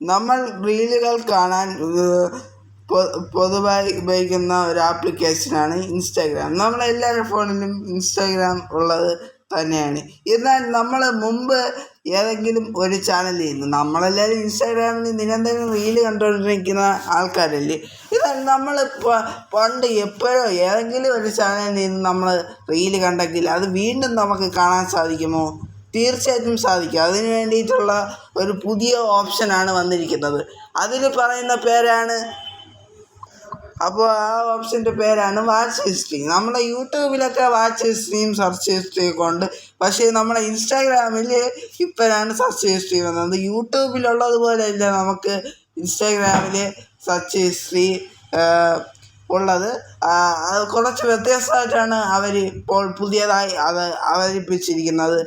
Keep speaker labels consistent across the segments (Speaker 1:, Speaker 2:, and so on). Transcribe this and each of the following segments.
Speaker 1: നമ്മൾ റീലുകൾ കാണാൻ പൊതുവായി ഉപയോഗിക്കുന്ന ഒരു ആപ്ലിക്കേഷനാണ് ഇൻസ്റ്റാഗ്രാം. നമ്മളെല്ലാവരുടെ ഫോണിലും ഇൻസ്റ്റാഗ്രാം ഉള്ളത് തന്നെയാണ്. എന്നാൽ നമ്മൾ മുമ്പ് ഏതെങ്കിലും ഒരു ചാനലിൽ നിന്ന് നമ്മളെല്ലാവരും ഇൻസ്റ്റാഗ്രാമിൽ നിരന്തരം റീല് കണ്ടുകൊണ്ടിരിക്കുന്ന ആൾക്കാരല്ലേ. എന്നാൽ നമ്മൾ പണ്ട് എപ്പോഴോ ഏതെങ്കിലും ഒരു ചാനലിൽ നിന്ന് നമ്മൾ റീല് കണ്ടെങ്കിൽ അത് വീണ്ടും നമുക്ക് കാണാൻ സാധിക്കുമോ? തീർച്ചയായിട്ടും സാധിക്കും. അതിന് വേണ്ടിയിട്ടുള്ള ഒരു പുതിയ ഓപ്ഷനാണ് വന്നിരിക്കുന്നത്. അതിൽ പറയുന്ന പേരാണ് ആ ഓപ്ഷൻ്റെ പേരാണ് വാച്ച് ഹിസ്റ്ററി. നമ്മുടെ യൂട്യൂബിലൊക്കെ വാച്ച് ഹിസ്റ്ററിയും സെർച്ച് ഹിസ്റ്ററിയൊക്കെ ഉണ്ട്. പക്ഷേ നമ്മുടെ ഇൻസ്റ്റാഗ്രാമിൽ ഇപ്പോഴാണ് സെർച്ച് ഹിസ്റ്ററി വന്നത്. യൂട്യൂബിലുള്ളതുപോലെ അല്ല നമുക്ക് ഇൻസ്റ്റാഗ്രാമിൽ സെർച്ച് ഹിസ്റ്ററി ഉള്ളത്. അത് കുറച്ച് വ്യത്യസ്തമായിട്ടാണ് അവർ ഇപ്പോൾ പുതിയതായി അത് അവതരിപ്പിച്ചിരിക്കുന്നത്.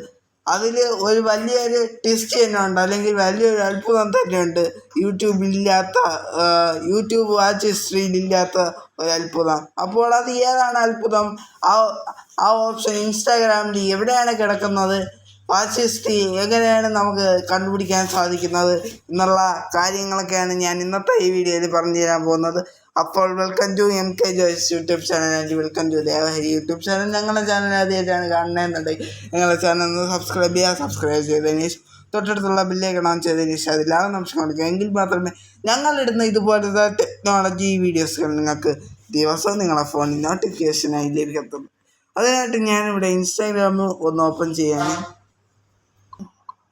Speaker 1: അതിൽ ഒരു വലിയൊരു ട്വിസ്റ്റ് തന്നെ ഉണ്ട്, അല്ലെങ്കിൽ വലിയൊരു അത്ഭുതം തന്നെയുണ്ട്. യൂട്യൂബ് വാച്ച് ഹിസ്റ്ററിയിലില്ലാത്ത ഒരു അത്ഭുതം. അപ്പോൾ അത് ഏതാണ് അത്ഭുതം? ആ ഓപ്ഷൻ ഇൻസ്റ്റാഗ്രാമിൽ എവിടെയാണ് കിടക്കുന്നത്? വാച്ച് ഹിസ്റ്ററി എങ്ങനെയാണ് നമുക്ക് കണ്ടുപിടിക്കാൻ സാധിക്കുന്നത് എന്നുള്ള കാര്യങ്ങളൊക്കെയാണ് ഞാൻ ഇന്നത്തെ ഈ വീഡിയോയിൽ പറഞ്ഞു തരാൻ പോകുന്നത്. അപ്പോൾ welcome to MK Joys YouTube channel and welcome to Devahari YouTube channel. ഞങ്ങളുടെ ചാനൽ ആദ്യമായിട്ടാണ് കാണുന്നതെന്നുണ്ടെങ്കിൽ ഞങ്ങളുടെ ചാനൽ ഒന്ന് സബ്സ്ക്രൈബ് ചെയ്തതിന് ശേഷം തൊട്ടടുത്തുള്ള ബെല്ലൈക്കൺ ഓൺ ചെയ്തതിന് ശേഷം അതിലാതെ നിമിഷം കൊടുക്കുക. എങ്കിൽ മാത്രമേ ഞങ്ങളിടുന്ന ഇതുപോലത്തെ ടെക്നോളജി വീഡിയോസുകൾ നിങ്ങൾക്ക് ദിവസവും നിങ്ങളുടെ ഫോണിൽ നോട്ടിഫിക്കേഷനായി ലഭിക്കത്തുള്ളൂ. അതിനായിട്ട് ഞാനിവിടെ ഇൻസ്റ്റാഗ്രാം ഒന്ന് ഓപ്പൺ ചെയ്യാണ്.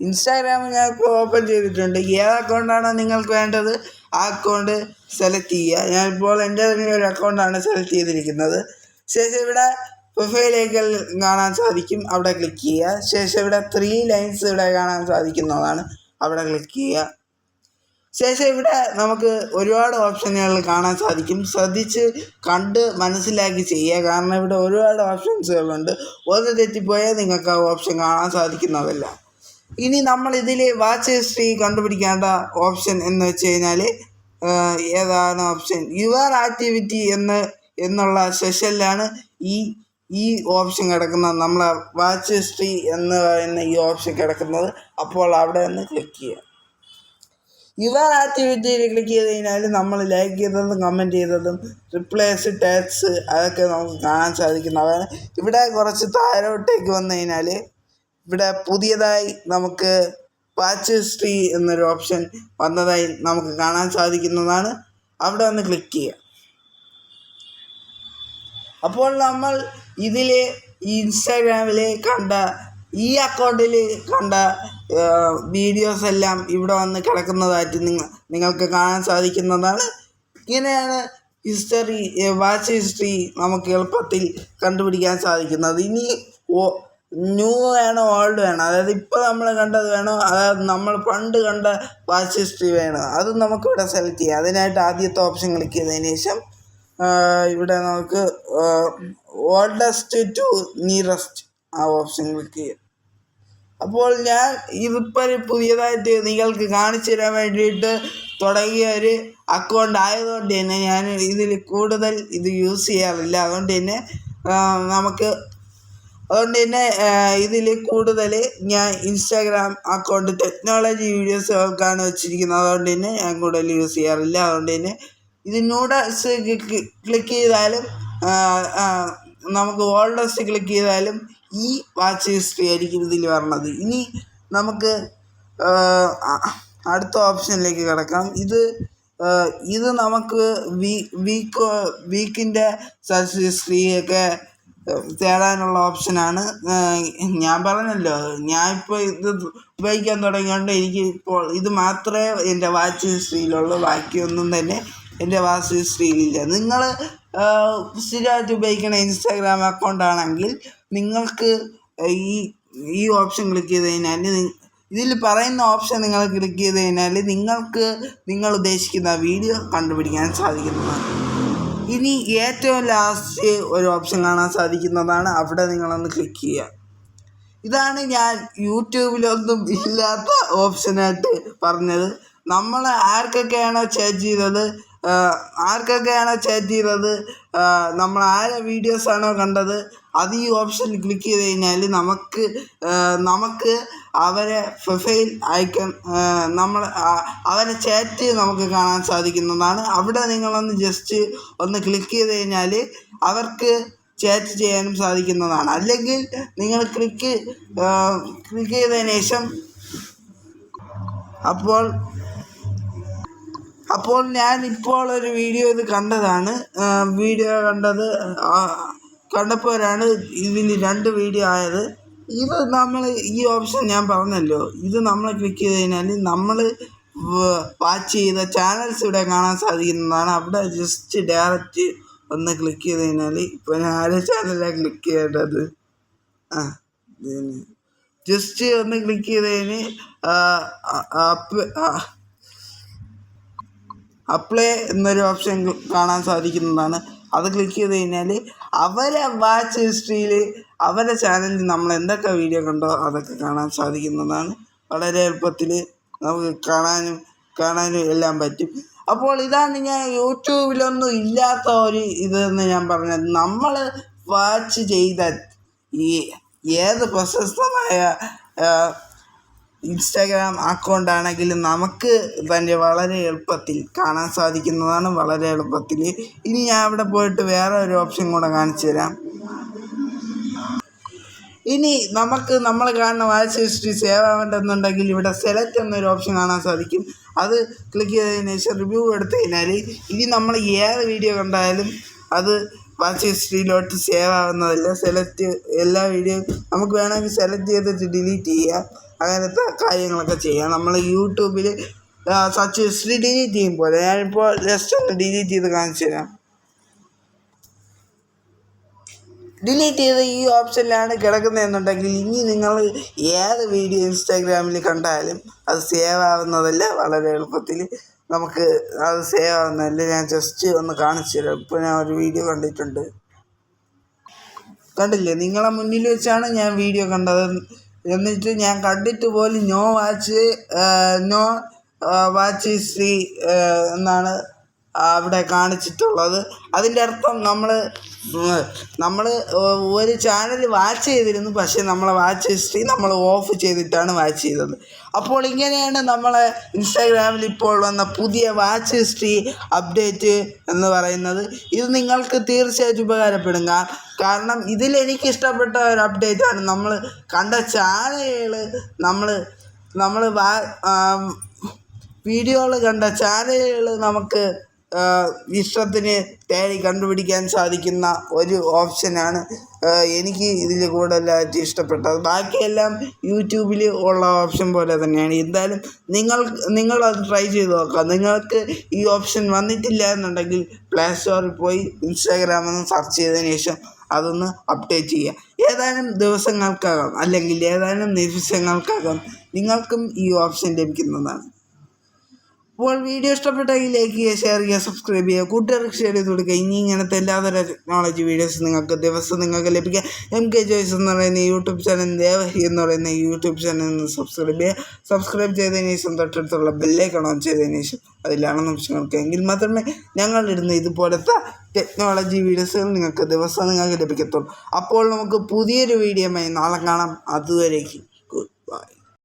Speaker 1: ഇൻസ്റ്റാഗ്രാം ഞാനിപ്പോൾ ഓപ്പൺ ചെയ്തിട്ടുണ്ട്. ഏത് അക്കൗണ്ടാണോ നിങ്ങൾക്ക് വേണ്ടത് ആ അക്കൗണ്ട് സെലക്ട് ചെയ്യുക. ഞാനിപ്പോൾ എൻ്റെ തന്നെ ഒരു അക്കൗണ്ടാണ് സെലക്ട് ചെയ്തിരിക്കുന്നത്. ശേഷം ഇവിടെ പ്രൊഫൈലേക്ക് കാണാൻ സാധിക്കും, അവിടെ ക്ലിക്ക് ചെയ്യുക. ശേഷം ഇവിടെ 3 ലൈൻസ് ഇവിടെ കാണാൻ സാധിക്കുന്നതാണ്, അവിടെ ക്ലിക്ക് ചെയ്യുക. ശേഷം ഇവിടെ നമുക്ക് ഒരുപാട് ഓപ്ഷനുകൾ കാണാൻ സാധിക്കും. ശ്രദ്ധിച്ച് കണ്ട് മനസ്സിലാക്കി ചെയ്യുക, കാരണം ഇവിടെ ഒരുപാട് ഓപ്ഷൻസുകളുണ്ട്. ഒന്ന് തെറ്റിപ്പോയാൽ നിങ്ങൾക്ക് ആ ഓപ്ഷൻ കാണാൻ സാധിക്കുന്നതല്ല. ഇനി നമ്മൾ ഇതിൽ വാച്ച് ഹിസ്റ്ററി കണ്ടുപിടിക്കേണ്ട ഓപ്ഷൻ എന്ന് വെച്ച് കഴിഞ്ഞാൽ ഏതാണ് ഓപ്ഷൻ? യുവർ ആക്ടിവിറ്റി എന്നുള്ള സെഷനിലാണ് ഈ ഓപ്ഷൻ കിടക്കുന്നത്. നമ്മളെ വാച്ച് ഹിസ്റ്ററി എന്ന് പറയുന്ന ഈ ഓപ്ഷൻ കിടക്കുന്നത്. അപ്പോൾ അവിടെ നിന്ന് ക്ലിക്ക് ചെയ്യുക. യുവർ ആക്ടിവിറ്റിയിൽ ക്ലിക്ക് ചെയ്ത് കഴിഞ്ഞാൽ നമ്മൾ ലൈക്ക് ചെയ്തതും കമൻറ്റ് ചെയ്തതും റിപ്ലൈസ് ടാഗ്സ് അതൊക്കെ നമുക്ക് കാണാൻ സാധിക്കുന്നതാണ്. ഇവിടെ കുറച്ച് താഴോട്ടേക്ക് വന്നു കഴിഞ്ഞാൽ ഇവിടെ പുതിയതായി നമുക്ക് വാച്ച് ഹിസ്റ്ററി എന്നൊരു ഓപ്ഷൻ വന്നതായി നമുക്ക് കാണാൻ സാധിക്കുന്നതാണ്. അവിടെ ഒന്ന് ക്ലിക്ക് ചെയ്യുക. അപ്പോൾ നമ്മൾ ഇതിൽ ഇൻസ്റ്റാഗ്രാമിൽ കണ്ട ഈ അക്കൗണ്ടിൽ കണ്ട വീഡിയോസ് എല്ലാം ഇവിടെ വന്ന് കിടക്കുന്നതായിട്ട് നിങ്ങൾക്ക് കാണാൻ സാധിക്കുന്നതാണ്. ഇങ്ങനെയാണ് വാച്ച് ഹിസ്റ്ററി നമുക്ക് എളുപ്പത്തിൽ കണ്ടുപിടിക്കാൻ സാധിക്കുന്നത്. ഇനി ന്യൂ വേണോ ഓൾഡ് വേണോ, അതായത് ഇപ്പോൾ നമ്മൾ കണ്ടത് വേണോ, അതായത് നമ്മൾ പണ്ട് കണ്ട വാച്ച് ഹിസ്റ്ററി വേണോ, അത് നമുക്കിവിടെ സെലക്ട് ചെയ്യാം. അതിനായിട്ട് ആദ്യത്തെ ഓപ്ഷൻ ക്ലിക്ക് ചെയ്തതിന് ശേഷം ഇവിടെ നമുക്ക് ഓൾഡസ്റ്റ് ടു നിയറസ്റ്റ് ആ ഓപ്ഷൻ ക്ലിക്ക് ചെയ്യാം. അപ്പോൾ ഞാൻ ഇതിപ്പോൾ പുതിയതായിട്ട് നിങ്ങൾക്ക് കാണിച്ചു തരാൻ വേണ്ടിയിട്ട് തുടങ്ങിയ ഒരു അക്കൗണ്ട് ആയതുകൊണ്ട് തന്നെ ഞാൻ ഇതിൽ കൂടുതൽ ഇത് യൂസ് ചെയ്യാറില്ല. അതുകൊണ്ട് തന്നെ ഇതിൽ കൂടുതൽ ഞാൻ ഇൻസ്റ്റാഗ്രാം അക്കൗണ്ട് ടെക്നോളജി വീഡിയോസുകൾക്കാണ് വെച്ചിരിക്കുന്നത്. അതുകൊണ്ട് തന്നെ ഞാൻ കൂടുതൽ യൂസ് ചെയ്യാറില്ല. അതുകൊണ്ട് തന്നെ ഇത് ന്യൂഡസ്റ്റ് ക്ലിക്ക് ചെയ്താലും നമുക്ക് ഓൾഡസ്റ്റ് ക്ലിക്ക് ചെയ്താലും ഈ വാച്ച് ഹിസ്റ്ററി ആയിരിക്കും ഇതിൽ വരുന്നത്. ഇനി നമുക്ക് അടുത്ത ഓപ്ഷനിലേക്ക് കിടക്കാം. ഇത് നമുക്ക് വീക്കിൻ്റെ സെർച്ച് ഹിസ്റ്ററിയൊക്കെ തേടാനുള്ള ഓപ്ഷനാണ്. ഞാൻ പറഞ്ഞല്ലോ, ഞാൻ ഇപ്പോൾ ഇത് ഉപയോഗിക്കാൻ തുടങ്ങിയോണ്ട് എനിക്ക് ഇപ്പോൾ ഇത് മാത്രമേ എൻ്റെ വാച്ച് ഹിസ്റ്ററിയിലുള്ളൂ, ബാക്കിയൊന്നും തന്നെ എൻ്റെ വാച്ച് ഹിസ്റ്ററിയിലില്ല. നിങ്ങൾ സ്ഥിരമായിട്ട് ഉപയോഗിക്കുന്ന ഇൻസ്റ്റാഗ്രാം അക്കൗണ്ടാണെങ്കിൽ നിങ്ങൾക്ക് ഈ ഓപ്ഷൻ ക്ലിക്ക് ചെയ്ത് കഴിഞ്ഞാൽ ഇതിൽ പറയുന്ന ഓപ്ഷൻ നിങ്ങൾ ക്ലിക്ക് ചെയ്ത് കഴിഞ്ഞാൽ നിങ്ങൾക്ക് നിങ്ങൾ ഉദ്ദേശിക്കുന്ന വീഡിയോ കണ്ടുപിടിക്കാൻ സാധിക്കുന്നതാണ്. ഇനി ഏറ്റവും ലാസ്റ്റ് ഒരു ഓപ്ഷൻ കാണാൻ സാധിക്കുന്നതാണ്, അവിടെ നിങ്ങളൊന്ന് ക്ലിക്ക് ചെയ്യുക. ഇതാണ് ഞാൻ യൂട്യൂബിലൊന്നും ഇല്ലാത്ത ഓപ്ഷനായിട്ട് പറഞ്ഞത്. നമ്മൾ ആർക്കൊക്കെയാണോ ചേഞ്ച് ചെയ്തത് ആർക്കൊക്കെയാണോ ചാറ്റ് ചെയ്തത്, നമ്മൾ ആരെ വീഡിയോസാണോ കണ്ടത്, അത് ഈ ഓപ്ഷൻ ക്ലിക്ക് ചെയ്ത് കഴിഞ്ഞാൽ നമുക്ക് അവരെ പ്രൊഫൈൽ ഐക്കൺ അവരെ ചാറ്റ് നമുക്ക് കാണാൻ സാധിക്കുന്നതാണ്. അവിടെ നിങ്ങളൊന്ന് ജസ്റ്റ് ഒന്ന് ക്ലിക്ക് ചെയ്ത് കഴിഞ്ഞാൽ അവർക്ക് ചാറ്റ് ചെയ്യാനും സാധിക്കുന്നതാണ്. അല്ലെങ്കിൽ നിങ്ങൾ ക്ലിക്ക് ചെയ്തതിന് ശേഷം അപ്പോൾ ഞാൻ ഇപ്പോൾ ഒരു വീഡിയോ കണ്ടതാണ്. കണ്ടപ്പോഴാണ് ഇതിൽ 2 വീഡിയോ ആയത്. ഇത് നമ്മൾ ഈ ഓപ്ഷൻ ഞാൻ പറഞ്ഞല്ലോ, ഇത് നമ്മൾ ക്ലിക്ക് ചെയ്ത് കഴിഞ്ഞാൽ നമ്മൾ വാച്ച് ചെയ്ത ചാനൽസ് ഇവിടെ കാണാൻ സാധിക്കുന്നതാണ്. അവിടെ ജസ്റ്റ് ഡയറക്റ്റ് ഒന്ന് ക്ലിക്ക് ചെയ്ത് കഴിഞ്ഞാൽ ഇപ്പോൾ ഞാൻ ആരെ ചാനലാണ് ക്ലിക്ക് ചെയ്യേണ്ടത്, ജസ്റ്റ് ഒന്ന് ക്ലിക്ക് ചെയ്ത് കഴിഞ്ഞ് അപ്ലൈ എന്നൊരു ഓപ്ഷൻ കാണാൻ സാധിക്കുന്നതാണ്. അത് ക്ലിക്ക് ചെയ്ത് കഴിഞ്ഞാൽ അവരെ വാച്ച് ഹിസ്റ്ററിയിൽ അവരുടെ ചാനലിൽ നമ്മൾ എന്തൊക്കെ വീഡിയോ കണ്ടോ അതൊക്കെ കാണാൻ സാധിക്കുന്നതാണ്. വളരെ എളുപ്പത്തിൽ നമുക്ക് കാണാനും എല്ലാം പറ്റും. അപ്പോൾ ഇതാണ് ഞാൻ യൂട്യൂബിലൊന്നും ഇല്ലാത്ത ഒരു ഇതെന്ന് ഞാൻ പറഞ്ഞത്. നമ്മൾ വാച്ച് ചെയ്ത ഈ ഏത് പ്രശസ്തമായ ഇൻസ്റ്റാഗ്രാം അക്കൗണ്ടാണെങ്കിലും നമുക്ക് തന്നെ വളരെ എളുപ്പത്തിൽ കാണാൻ സാധിക്കുന്നതാണ്, വളരെ എളുപ്പത്തിൽ. ഇനി ഞാൻ അവിടെ പോയിട്ട് വേറെ ഒരു ഓപ്ഷൻ കൂടെ കാണിച്ചു തരാം. ഇനി നമ്മൾ കാണുന്ന വാച്ച് ഹിസ്റ്ററി സേവ് ആവേണ്ടെന്നുണ്ടെങ്കിൽ ഇവിടെ സെലക്ട് എന്നൊരു ഓപ്ഷൻ കാണാൻ സാധിക്കും. അത് ക്ലിക്ക് ചെയ്തതിന് ശേഷം റിവ്യൂ എടുത്തു കഴിഞ്ഞാൽ ഇനി നമ്മൾ ഏത് വീഡിയോ കണ്ടാലും അത് വാച്ച് ഹിസ്റ്ററിയിലോട്ട് സേവ് ആവുന്നതല്ല. എല്ലാ വീഡിയോയും നമുക്ക് വേണമെങ്കിൽ സെലക്ട് ചെയ്തിട്ട് ഡിലീറ്റ് ചെയ്യാം. അങ്ങനത്തെ കാര്യങ്ങളൊക്കെ ചെയ്യാം. നമ്മൾ യൂട്യൂബിൽ വാച്ച് ഹിസ്റ്ററി ഡിലീറ്റ് ചെയ്യുമ്പോൾ ഞാനിപ്പോൾ ജസ്റ്റ് ഒന്ന് ഡിലീറ്റ് ചെയ്ത് കാണിച്ചു തരാം. ഡിലീറ്റ് ചെയ്ത് ഈ ഓപ്ഷനിലാണ് കിടക്കുന്നതെന്നുണ്ടെങ്കിൽ ഇനി നിങ്ങൾ ഏത് വീഡിയോ ഇൻസ്റ്റാഗ്രാമിൽ കണ്ടാലും അത് സേവ് ആവുന്നതല്ല. വളരെ എളുപ്പത്തിൽ നമുക്ക് അത് സേവ് ആവുന്നതല്ല. ഞാൻ ജസ്റ്റ് ഒന്ന് കാണിച്ചു തരാം. ഇപ്പോൾ ഞാൻ ഒരു വീഡിയോ കണ്ടിട്ടുണ്ട്, കണ്ടില്ലേ? നിങ്ങളെ മുന്നിൽ വെച്ചാണ് ഞാൻ വീഡിയോ കണ്ടത്. എന്നിട്ട് ഞാൻ കണ്ടിട്ട് പോലും നോ വാച്ച് ഹിസ്റ്ററി എന്നാണ് അവിടെ കാണിച്ചിട്ടുള്ളത്. അതിൻ്റെ അർത്ഥം നമ്മൾ ഒരു ചാനൽ വാച്ച് ചെയ്തിരുന്നു, പക്ഷേ നമ്മളെ വാച്ച് ഹിസ്റ്ററി നമ്മൾ ഓഫ് ചെയ്തിട്ടാണ് വാച്ച് ചെയ്തത്. അപ്പോൾ ഇങ്ങനെയാണ് നമ്മളെ ഇൻസ്റ്റാഗ്രാമിൽ ഇപ്പോൾ വന്ന പുതിയ വാച്ച് ഹിസ്റ്ററി അപ്ഡേറ്റ് എന്ന് പറയുന്നത്. ഇത് നിങ്ങൾക്ക് തീർച്ചയായിട്ടും ഉപകാരപ്പെടും. കാരണം ഇതിൽ എനിക്കിഷ്ടപ്പെട്ട ഒരു അപ്ഡേറ്റാണ്. നമ്മൾ കണ്ട ചാനലുകൾ വീഡിയോകൾ കണ്ട ചാനലുകൾ നമുക്ക് ഇഷ്ടത്തിന് തേടി കണ്ടുപിടിക്കാൻ സാധിക്കുന്ന ഒരു ഓപ്ഷനാണ് എനിക്ക് ഇതിൽ കൂടുതലായിട്ട് ഇഷ്ടപ്പെട്ടത്. ബാക്കിയെല്ലാം യൂട്യൂബിൽ ഉള്ള ഓപ്ഷൻ പോലെ തന്നെയാണ്. എന്തായാലും നിങ്ങളത് ട്രൈ ചെയ്ത് നോക്കുക. നിങ്ങൾക്ക് ഈ ഓപ്ഷൻ വന്നിട്ടില്ല എന്നുണ്ടെങ്കിൽ പ്ലേ സ്റ്റോറിൽ പോയി ഇൻസ്റ്റാഗ്രാം ഒന്ന് സെർച്ച് ചെയ്തതിന് ശേഷം അതൊന്ന് അപ്ഡേറ്റ് ചെയ്യുക. ഏതാനും ദിവസങ്ങൾക്കകം അല്ലെങ്കിൽ ഏതാനും നിമിഷങ്ങൾക്കകം നിങ്ങൾക്കും ഈ ഓപ്ഷൻ ലഭിക്കുന്നതാണ്. അപ്പോൾ വീഡിയോ ഇഷ്ടപ്പെട്ടെങ്കിൽ ലൈക്ക് ചെയ്യുക, ഷെയർ ചെയ്യുക, സബ്സ്ക്രൈബ് ചെയ്യുക, കൂട്ടുകാർക്ക് ഷെയർ ചെയ്ത് കൊടുക്കുക. ഇനി ഇങ്ങനത്തെ എല്ലാതരം ടെക്നോളജി വീഡിയോസ് നിങ്ങൾക്ക് ലഭിക്കുക. MK Joys എന്ന് പറയുന്ന യൂട്യൂബ് ചാനൽ, ദേവഹി എന്ന് പറയുന്ന യൂട്യൂബ് ചാനൽ സബ്സ്ക്രൈബ് ചെയ്തതിന് ശേഷം തൊട്ടടുത്തുള്ള ബെല്ലൈക്കൺ ഓൺ ചെയ്തതിന് ശേഷം അതിലാണെന്ന് ഓപ്ഷങ്ങൾക്ക് എങ്കിൽ മാത്രമേ ഞങ്ങളിടുന്ന ഇതുപോലത്തെ ടെക്നോളജി വീഡിയോസുകൾ നിങ്ങൾക്ക് ലഭിക്കത്തുള്ളൂ. അപ്പോൾ നമുക്ക് പുതിയൊരു വീഡിയോയുമായി നാളെ കാണാം. അതുവരേക്കും